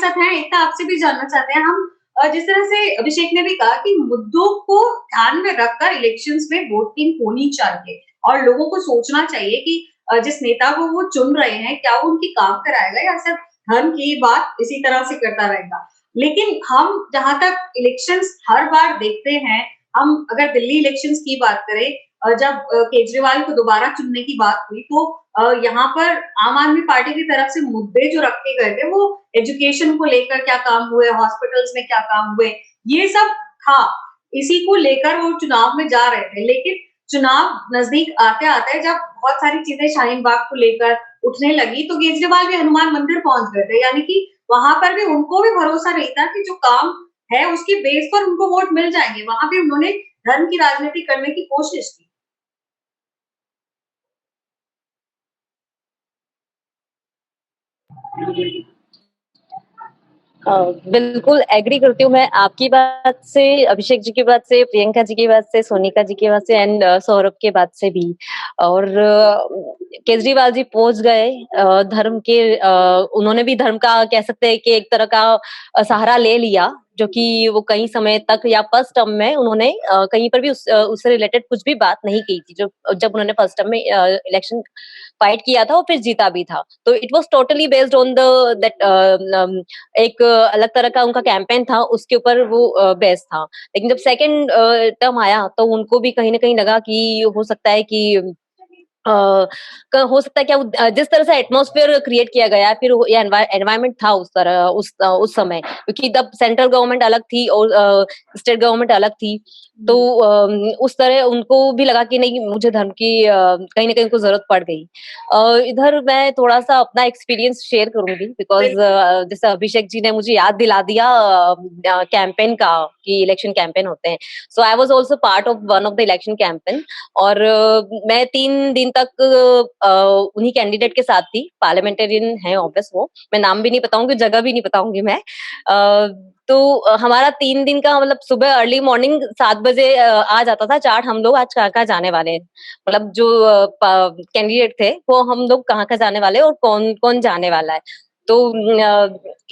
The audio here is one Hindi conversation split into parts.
साथ हैं, एकता आपसे भी जानना चाहते हैं हम जिस तरह से अभिषेक ने भी कहा कि मुद्दों को ध्यान में रखकर इलेक्शंस में वोटिंग होनी चाहिए और लोगों को सोचना चाहिए कि जिस नेता को वो चुन रहे हैं, क्या वो उनकी काम कराएगा या सिर्फ धर्म की बात इसी तरह से करता रहेगा। लेकिन हम जहाँ तक इलेक्शंस हर बार देखते हैं, हम अगर दिल्ली इलेक्शंस की बात करें जब केजरीवाल को दोबारा चुनने की बात हुई तो यहाँ पर आम आदमी पार्टी की तरफ से मुद्दे जो रखे गए थे वो एजुकेशन को लेकर क्या काम हुए, हॉस्पिटल्स में क्या काम हुए, ये सब था। इसी को लेकर वो चुनाव में जा रहे थे। लेकिन चुनाव नजदीक आते-आते जब बहुत सारी चीजें शाहीन बाग को लेकर उठने लगी तो केजरीवाल भी हनुमान मंदिर पहुंच गए थे। यानी कि वहां पर भी उनको भी भरोसा नहीं था कि जो काम है उसके बेस पर उनको वोट मिल जाएंगे। वहां भी उन्होंने धर्म की राजनीति करने की कोशिश की। बिल्कुल एग्री करती हूँ मैं आपकी बात से, अभिषेक जी की बात से, प्रियंका जी की बात से, सोनिका जी की बात से एंड सौरभ के बात से भी। और केजरीवाल जी पहुंच गए धर्म के, उन्होंने भी धर्म का कह सकते हैं कि एक तरह का सहारा ले लिया, जो कि वो कई समय तक या फर्स्ट टर्म में उन्होंने कहीं पर भी उससे रिलेटेड कुछ भी बात नहीं की थी, जो जब उन्होंने फर्स्ट टर्म में इलेक्शन फाइट किया था और फिर जीता भी था। तो it was totally based on the that एक अलग तरह का उनका कैंपेन था, उसके ऊपर वो बेस्ड था। लेकिन जब सेकंड टर्म आया तो उनको भी कहीं ना कहीं लगा कि हो सकता है कि हो सकता है क्या जिस तरह से एटमॉस्फेयर क्रिएट किया गया, फिर ये एनवायरनमेंट था उस तरह उस समय, क्योंकि तब सेंट्रल गवर्नमेंट अलग थी और स्टेट गवर्नमेंट अलग थी। तो उस तरह उनको भी लगा कि नहीं, मुझे धर्म की कहीं ना कहीं उनको जरूरत पड़ गई। इधर मैं थोड़ा सा अपना एक्सपीरियंस शेयर करूंगी, बिकॉज जैसे अभिषेक जी ने मुझे याद दिला दिया कैंपेन का, कि इलेक्शन कैंपेन होते हैं। So I was also part of one of the election campaign, और मैं 3 दिन तक उन्हीं कैंडिडेट के साथ थी। पार्लियामेंटेरियन है ऑब्वियस वो, मैं नाम भी नहीं बताऊंगी, जगह भी नहीं बताऊंगी मैं। तो हमारा 3 दिन का मतलब सुबह अर्ली मॉर्निंग 7 बजे आ जाता था चार्ट, हम लोग आज कहाँ जाने वाले हैं, मतलब जो कैंडिडेट थे वो हम लोग कहाँ जाने वाले और कौन कौन जाने वाला है। तो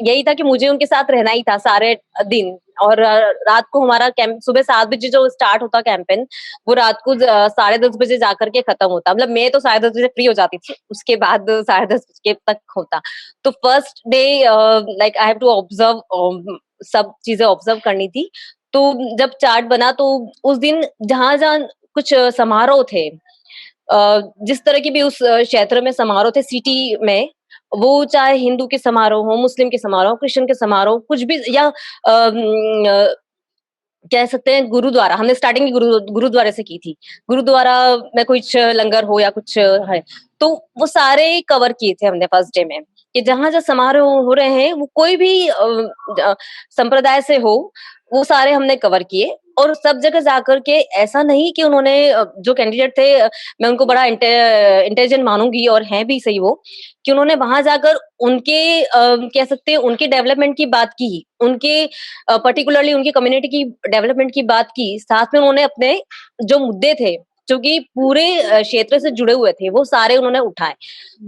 यही था कि मुझे उनके साथ रहना ही था सारे दिन। और रात को हमारा कैंप सुबह 7 बजे जो स्टार्ट होता कैंपेन, वो रात को 10:30 बजे जाकर के खत्म होता। मतलब मैं तो 10:30 बजे फ्री हो जाती थी, उसके बाद 10:30 बजे तक होता। तो first day like I have to observe, सब चीजें ऑब्जर्व करनी थी। तो जब चार्ट बना तो उस दिन जहां जहां कुछ समारोह थे, जिस तरह की भी उस क्षेत्र में समारोह थे सिटी में, वो चाहे हिंदू के समारोह हो, मुस्लिम के समारोह, क्रिश्चियन के समारोह, कुछ भी, या कह सकते हैं गुरुद्वारा, हमने स्टार्टिंग गुरुद्वारे से की थी। गुरुद्वारा में कुछ लंगर हो या कुछ है, तो वो सारे कवर किए थे हमने फर्स्ट डे में, कि जहां जहां समारोह हो रहे हैं, वो कोई भी संप्रदाय से हो, वो सारे हमने कवर किए। और सब जगह जाकर के ऐसा नहीं कि उन्होंने जो कैंडिडेट थे, मैं उनको बड़ा इंटेलिजेंट मानूंगी और हैं भी सही वो, कि उन्होंने वहां जाकर उनके कह सकते हैं उनके डेवलपमेंट की बात की, उनके पर्टिकुलरली उनकी कम्युनिटी की डेवलपमेंट की बात की। साथ में उन्होंने अपने जो मुद्दे थे, जो कि पूरे क्षेत्र से जुड़े हुए थे, वो सारे उन्होंने उठाए।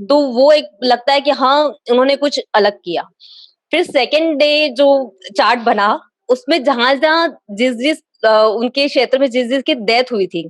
तो वो एक लगता है कि हाँ, उन्होंने कुछ अलग किया। फिर सेकेंड डे जो चार्ट बना, उसमें जहां जहां जिस जिस उनके क्षेत्र में जिस जिसकी डेथ हुई थी,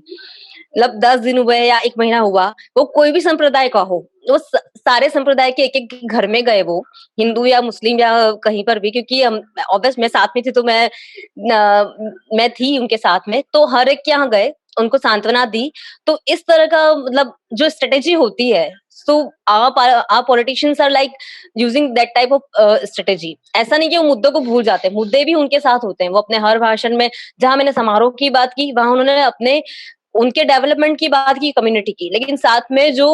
मतलब 10 दिन हुए या 1 महीना हुआ, वो कोई भी संप्रदाय का हो, वो सारे संप्रदाय के एक एक घर में गए, वो हिंदू या मुस्लिम या कहीं पर भी, क्योंकि हम ऑब्वियस मैं साथ में थी, तो मैं थी उनके साथ में, तो हर एक के यहाँ गए, उनको सांत्वना दी। तो इस तरह का मतलब जो स्ट्रेटेजी होती है, सो our politicians are like using that type of strategy। ऐसा नहीं कि वो मुद्दों को भूल जाते, मुद्दे भी उनके साथ होते हैं। वो अपने हर भाषण में, जहां मैंने समारोह की बात की, वहां उन्होंने अपने उनके डेवलपमेंट की बात की, कम्युनिटी की, लेकिन साथ में जो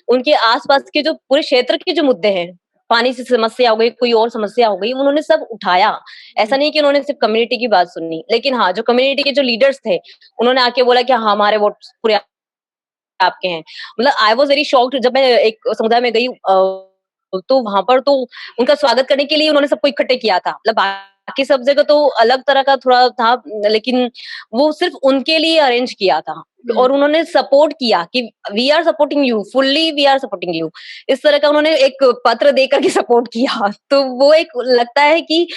उनके आसपास के जो पूरे क्षेत्र के जो मुद्दे हैं, पानी से समस्या हो गई, कोई और समस्या हो गई, उन्होंने सब उठाया। ऐसा नहीं कि उन्होंने सिर्फ कम्युनिटी की बात सुननी, लेकिन हाँ, जो कम्युनिटी के जो लीडर्स थे, उन्होंने आके बोला कि हाँ, हमारे वोट पूरे आपके हैं। मतलब आई वाज वेरी शॉक्ड जब मैं एक समुदाय में गई, तो वहां पर तो उनका स्वागत करने के लिए उन्होंने सबको इकट्ठे किया था। मतलब बाकी सब जगह तो अलग तरह का थोड़ा था, लेकिन वो सिर्फ उनके लिए अरेंज किया था। और उन्होंने सपोर्ट किया कि we are supporting you, fully we are supporting you, इस तरह का उन्होंने एक पत्र दे करके सपोर्ट किया। तो वो एक लगता है कि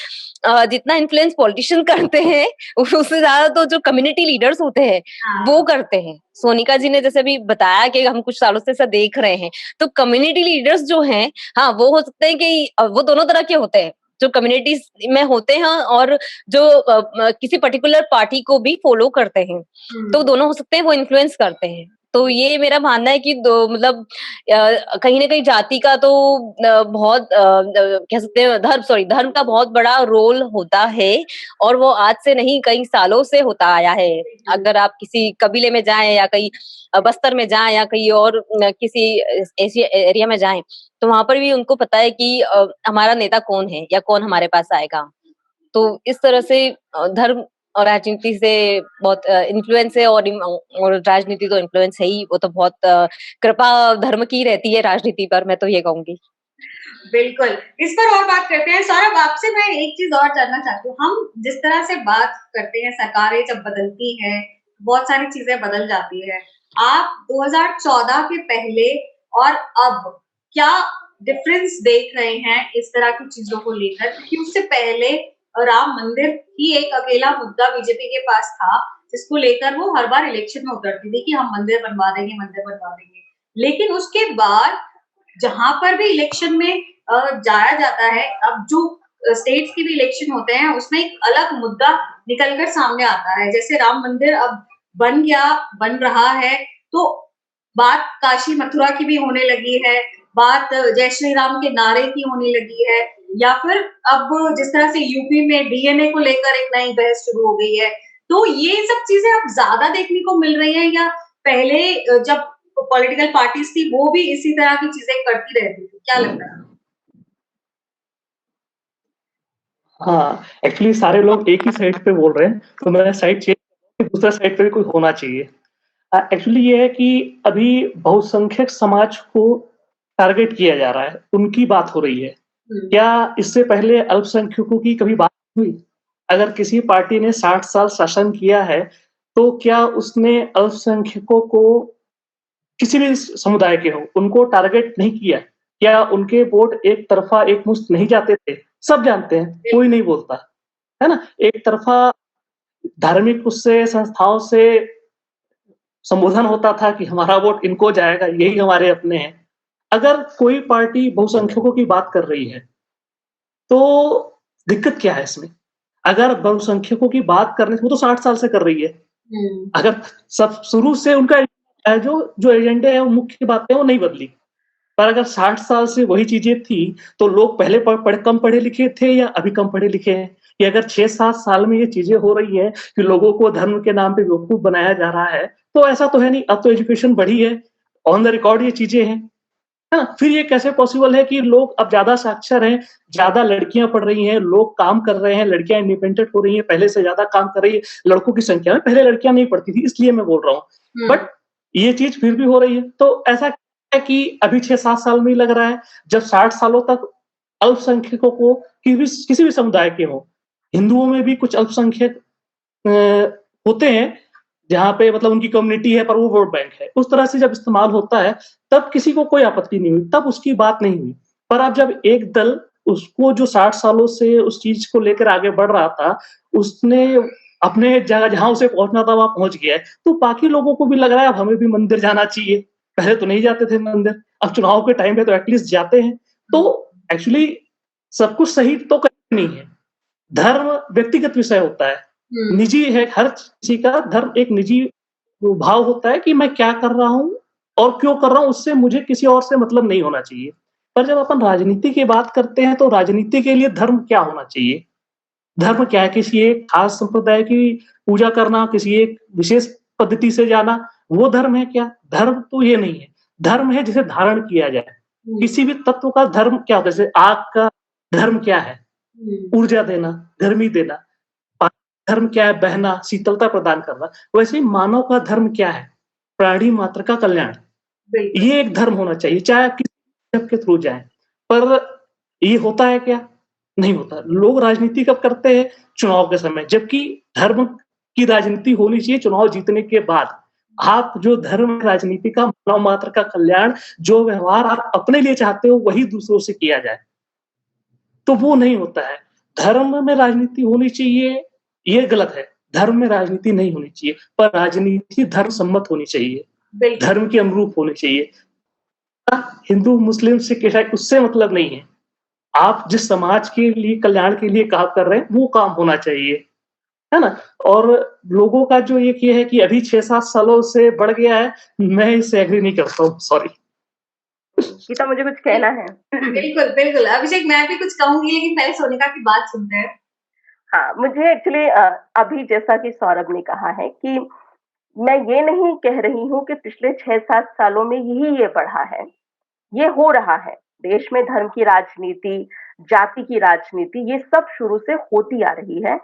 जितना इन्फ्लुएंस पॉलिटिशियन करते हैं उससे ज्यादा तो जो कम्युनिटी लीडर्स होते हैं वो हाँ, करते हैं। सोनिका जी ने जैसे अभी बताया कि हम कुछ सालों से ऐसा देख रहे हैं, तो कम्युनिटी लीडर्स जो हैं, हाँ वो हो सकते हैं कि वो दोनों तरह के होते हैं, जो कम्युनिटीज में होते हैं और जो किसी पर्टिकुलर पार्टी को भी फॉलो करते हैं, तो हुँ, दोनों हो सकते हैं, वो इन्फ्लुएंस करते हैं। तो ये मेरा मानना है कि दो मतलब कहीं ना कहीं जाति का तो बहुत कह सकते हैं धर्म का बहुत बड़ा रोल होता है, और वो आज से नहीं कई सालों से होता आया है। बिल्कुल। अगर आप किसी कबीले में जाएं या कहीं बस्तर में जाएं या कहीं और किसी ऐसी एरिया में जाएं, तो वहां पर भी उनको पता है कि हमारा नेता कौन है या कौन हमारे पास आएगा। तो इस तरह से धर्म और राजनीति से बहुत इन्फ्लुएंस है, और राजनीति तो इन्फ्लुएंस है ही, वो तो बहुत कृपा धर्म की रहती है राजनीति पर, मैं तो ये कहूंगी। बिल्कुल, इस पर और बात करते हैं। सौरभ, आपसे मैं एक चीज़ और जानना चाहती हूँ। हम जिस तरह से बात करते हैं, सरकारें जब बदलती हैं, बहुत सारी चीज़ें बदल जाती हैं। आप 2014 के पहले और अब क्या डिफरेंस देख रहे हैं इस तरह की चीज़ों को लेकर? क्योंकि उससे पहले राम मंदिर ही एक अकेला मुद्दा बीजेपी के पास था, जिसको लेकर वो हर बार इलेक्शन में उतरती थी कि हम मंदिर बनवा देंगे। लेकिन उसके बाद जहां पर भी इलेक्शन में जाया जाता है, अब जो स्टेट्स के भी इलेक्शन होते हैं उसमें एक अलग मुद्दा निकलकर सामने आता है। जैसे राम मंदिर अब बन गया, बन रहा है, तो बात काशी मथुरा की भी होने लगी है, बात जय श्री राम के नारे की होने लगी है, या फिर अब जिस तरह से यूपी में डीएनए को लेकर एक नई बहस शुरू हो गई है। तो ये सब चीजें अब ज्यादा देखने को मिल रही है, या पहले जब पॉलिटिकल पार्टीज थी वो भी इसी तरह की चीजें करती रहती थी? क्या लगता है? हाँ, एक्चुअली सारे लोग एक ही साइड पे बोल रहे हैं, तो मैं साइड चेंज कर दूसरा साइड पे भी कोई होना चाहिए। एक्चुअली ये है कि अभी बहुसंख्यक समाज को टारगेट किया जा रहा है, उनकी बात हो रही है। हम्म, क्या इससे पहले अल्पसंख्यकों की कभी बात हुई? अगर किसी पार्टी ने 60 साल शासन किया है, तो क्या उसने अल्पसंख्यकों को किसी भी समुदाय के हों, उनको टारगेट नहीं किया? क्या उनके वोट एक तरफ़ा एकमुश्त नहीं जाते थे? सब जानते हैं, कोई नहीं बोलता, है ना? एक तरफ़ा धार्मिक उससे संस्थाओं से संबोधन होता था कि हमारा वोट इनको जाएगा, यही हमारे अपने हैं। अगर कोई पार्टी बहुसंख्यकों की बात कर रही है, तो दिक्कत क्या है इसमें? अगर बहुसंख्यकों की बात करने वो तो 60 साल से कर रही है। हम्म, अगर सब शुरू से उनका जो एजेंडे हैं, वो मुख्य बातें वो नहीं बदली। पर अगर 60 साल से वही चीज़ें थी, तो लोग पहले कम पढ़े-लिखे थे या अभी कम पढ़े-लिखे हैं? कि अगर 6-7 साल में ये चीज़ें हो रही हैं कि लोगों को धर्म के नाम पे बेवकूफ़ बनाया जा रहा है, तो ऐसा तो है नहीं, अब तो एजुकेशन बढ़ी है, ऑन द रिकॉर्ड ये चीज़ें हैं, है ना? फिर ये कैसे पॉसिबल है कि लोग अब ज़्यादा साक्षर हैं, ज़्यादा लड़कियाँ पढ़ रही हैं, लोग काम कर रहे हैं, लड़कियाँ इंडिपेंडेंट हो रही हैं, पहले से ज़्यादा काम कर रही है, लड़कों की संख्या में पहले लड़कियाँ नहीं पढ़ती थी, इसलिए मैं बोल रहा हूँ। हम्म, बट ये चीज़ फिर भी हो रही है, तो ऐसा क्या है कि अभी 6-7 साल में ही लग रहा है, जब 60 सालों तक अल्पसंख्यकों को किसी भी समुदाय के हों, हिंदुओं में भी कुछ अल्पसंख्यक होते हैं, जहाँ पे मतलब उनकी कम्युनिटी है पर वो वोट बैंक है। उस तरह से जब इस्तेमाल होता है, तब किसी को कोई आपत्ति नहीं हुई, तब उसकी बात नहीं हुई। पर अब जब एक दल उसको जो 60 सालों से उस चीज़ को लेकर आगे बढ़ रहा था, उसने अपने जगह जहाँ उसे पहुँचना था वहाँ पहुँच गया है, तो बाकी लोगों को भी लग रहा है अब हमें भी मंदिर जाना चाहिए। पहले तो नहीं जाते थे मंदिर, अब चुनाव के टाइम पे तो एटलीस्ट जाते हैं। तो एक्चुअली सब कुछ सही तो कहीं नहीं है। धर्म व्यक्तिगत विषय होता है, हम्म, निजी है, हर किसी का धर्म एक निजी भाव होता है कि मैं क्या कर रहा हूँ और क्यों कर रहा हूँ, उससे मुझे किसी और से मतलब नहीं होना चाहिए। पर जब अपन राजनीति की बात करते हैं, तो राजनीति के लिए धर्म क्या होना चाहिए? धर्म क्या है? किसी एक खास संप्रदाय की पूजा करना, किसी एक विशेष पद्धति से जाना, वो धर्म है क्या? धर्म तो ये नहीं है। धर्म है जिसे धारण किया जाए। हम्म, किसी भी तत्व का धर्म क्या होता है? जैसे आग का धर्म क्या है? हम्म, ऊर्जा देना, गर्मी देना। पानी का धर्म क्या है? बहना, शीतलता प्रदान करना। वैसे ही मानव का धर्म क्या है? प्राणी मात्र का कल्याण। बिल्कुल। ये एक धर्म होना चाहिए, चाहे आप किसी धर्म के थ्रू जाएँ। पर ये होता है क्या? नहीं होता। लोग राजनीति कब करते हैं? चुनाव के समय, जबकि धर्म की राजनीति होनी चाहिए चुनाव जीतने के बाद। आप जो धर्म राजनीति का मानव मात्र का कल्याण, जो व्यवहार आप अपने लिए चाहते हो वही दूसरों से किया जाए। तो वो नहीं होता है। धर्म में राजनीति होनी चाहिए, ये गलत है। धर्म में राजनीति नहीं होनी चाहिए, पर राजनीति धर्म सम्मत होनी चाहिए, बिल्कुल। धर्म के अनुरूप होनी चाहिए। हिंदू, मुस्लिम, सिख, ईसाई उससे मतलब नहीं है। आप जिस समाज के लिए कल्याण के लिए काम कर रहे हैं, वो काम होना चाहिए, है ना? और लोगों का जो एक ये है कि अभी 6-7 सालों से बढ़ गया है, मैं इससे एग्री नहीं करता हूँ, सॉरी। गीता, मुझे कुछ कहना है। बिल्कुल, बिल्कुल। अभिषेक, मैं भी कुछ कहूँगी, लेकिन पहले सोनिका की बात सुनते हैं। हाँ, मुझे एक्चुअली अभी जैसा कि सौरभ ने कहा है कि मैं ये नहीं कह रही हूँ कि पिछले 6-7 सालों में ये बढ़ा है। ये हो रहा है। देश में धर्म की राजनीति, जाति की राजनीति, ये सब शुरू से होती आ रही है।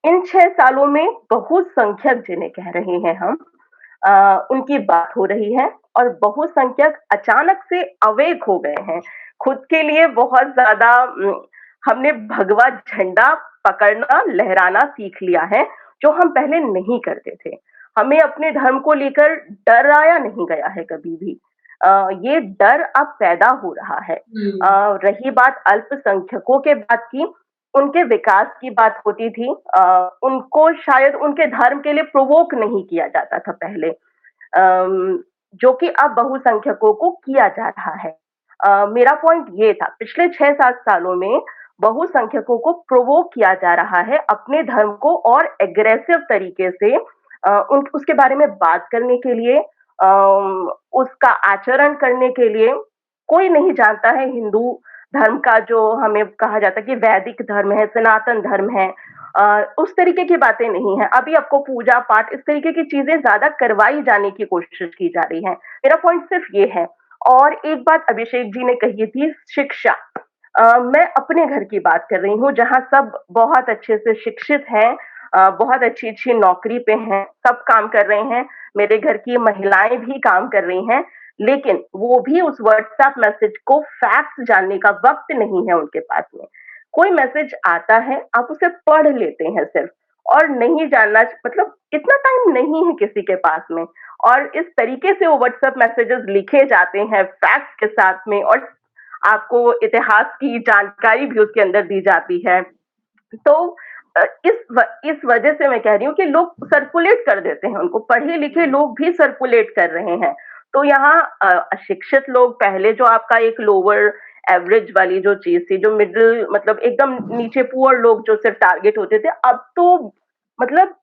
इन 6 सालों में बहुसंख्यक जिन्हें कह रहे हैं हम, उनकी बात हो रही है और बहुसंख्यक अचानक से अवेक हो गए हैं। खुद के लिए बहुत ज्यादा हमने भगवा झंडा पकड़ना, लहराना सीख लिया है, जो हम पहले नहीं करते थे। हमें अपने धर्म को लेकर डराया नहीं गया है कभी भी। ये डर अब पैदा हो रहा है। रही बात अल्पसंख्यकों के बात की, उनके विकास की बात होती थी। उनको शायद उनके धर्म के लिए प्रोवोक नहीं किया जाता था पहले, जो कि अब बहुसंख्यकों को किया जा रहा है। मेरा पॉइंट ये था, पिछले 6-7 सालों में बहुसंख्यकों को प्रोवोक किया जा रहा है अपने धर्म को और एग्रेसिव तरीके से उसके बारे में बात करने के लिए, उसका आचरण करने के लिए। कोई नहीं जानता है हिंदू धर्म का, जो हमें कहा जाता है कि वैदिक धर्म है, सनातन धर्म है, उस तरीके की बातें नहीं है। अभी आपको पूजा पाठ, इस तरीके की चीजें ज्यादा करवाई जाने की कोशिश की जा रही है। मेरा पॉइंट सिर्फ ये है। और एक बात अभिषेक जी ने कही थी, शिक्षा। मैं अपने घर की बात कर रही हूँ, जहाँ सब बहुत अच्छे से शिक्षित हैं, बहुत अच्छी नौकरी पे हैं, सब काम कर रहे हैं। मेरे घर की महिलाएं भी काम कर रही हैं, लेकिन वो भी उस व्हाट्सएप मैसेज को फैक्ट्स जानने का वक्त नहीं है उनके पास में। कोई मैसेज आता है, आप उसे पढ़ लेते हैं सिर्फ, और नहीं जानना, मतलब इतना टाइम नहीं है किसी के पास में। और इस तरीके से वो व्हाट्सएप मैसेजेस लिखे जाते हैं फैक्ट्स के साथ में, और आपको इतिहास की जानकारी भी उसके अंदर दी जाती है। तो इस वजह से मैं कह रही हूँ कि लोग सर्कुलेट कर देते हैं, उनको पढ़े लिखे लोग भी सर्कुलेट कर रहे हैं। तो यहाँ अशिक्षित लोग, पहले जो आपका एक लोअर एवरेज वाली जो चीज थी, जो मिडिल, मतलब एकदम नीचे पुअर लोग जो सिर्फ टारगेट होते थे, अब तो मतलब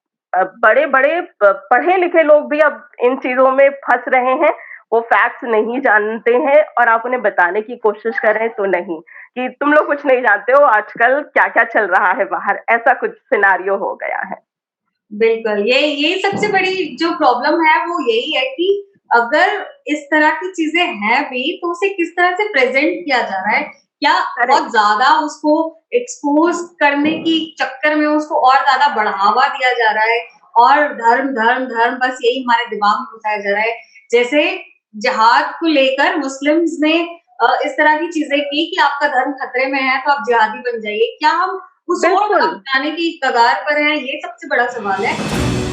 बड़े बड़े पढ़े लिखे लोग भी अब इन चीजों में फंस रहे हैं। वो फैक्ट्स नहीं जानते हैं और आप उन्हें बताने की कोशिश कर रहे हैं तो नहीं, कि तुम लोग कुछ नहीं जानते हो, आजकल क्या क्या चल रहा है बाहर, ऐसा कुछ सिनारियो हो गया है। बिल्कुल, ये सबसे बड़ी जो प्रॉब्लम है वो यही है कि अगर इस तरह की चीजें हैं भी, तो उसे किस तरह से प्रेजेंट किया जा रहा है। क्या बहुत ज्यादा उसको एक्सपोज करने की चक्कर में उसको और ज्यादा बढ़ावा दिया जा रहा है, और धर्म धर्म धर्म बस यही हमारे दिमाग में घुसाया जा रहा है। जैसे जिहाद को लेकर मुस्लिम्स ने इस तरह की चीजें की कि आपका धर्म खतरे में है तो आप जिहादी बन जाइए। क्या हम उस और जाने की कगार पर हैं? ये सबसे बड़ा सवाल है।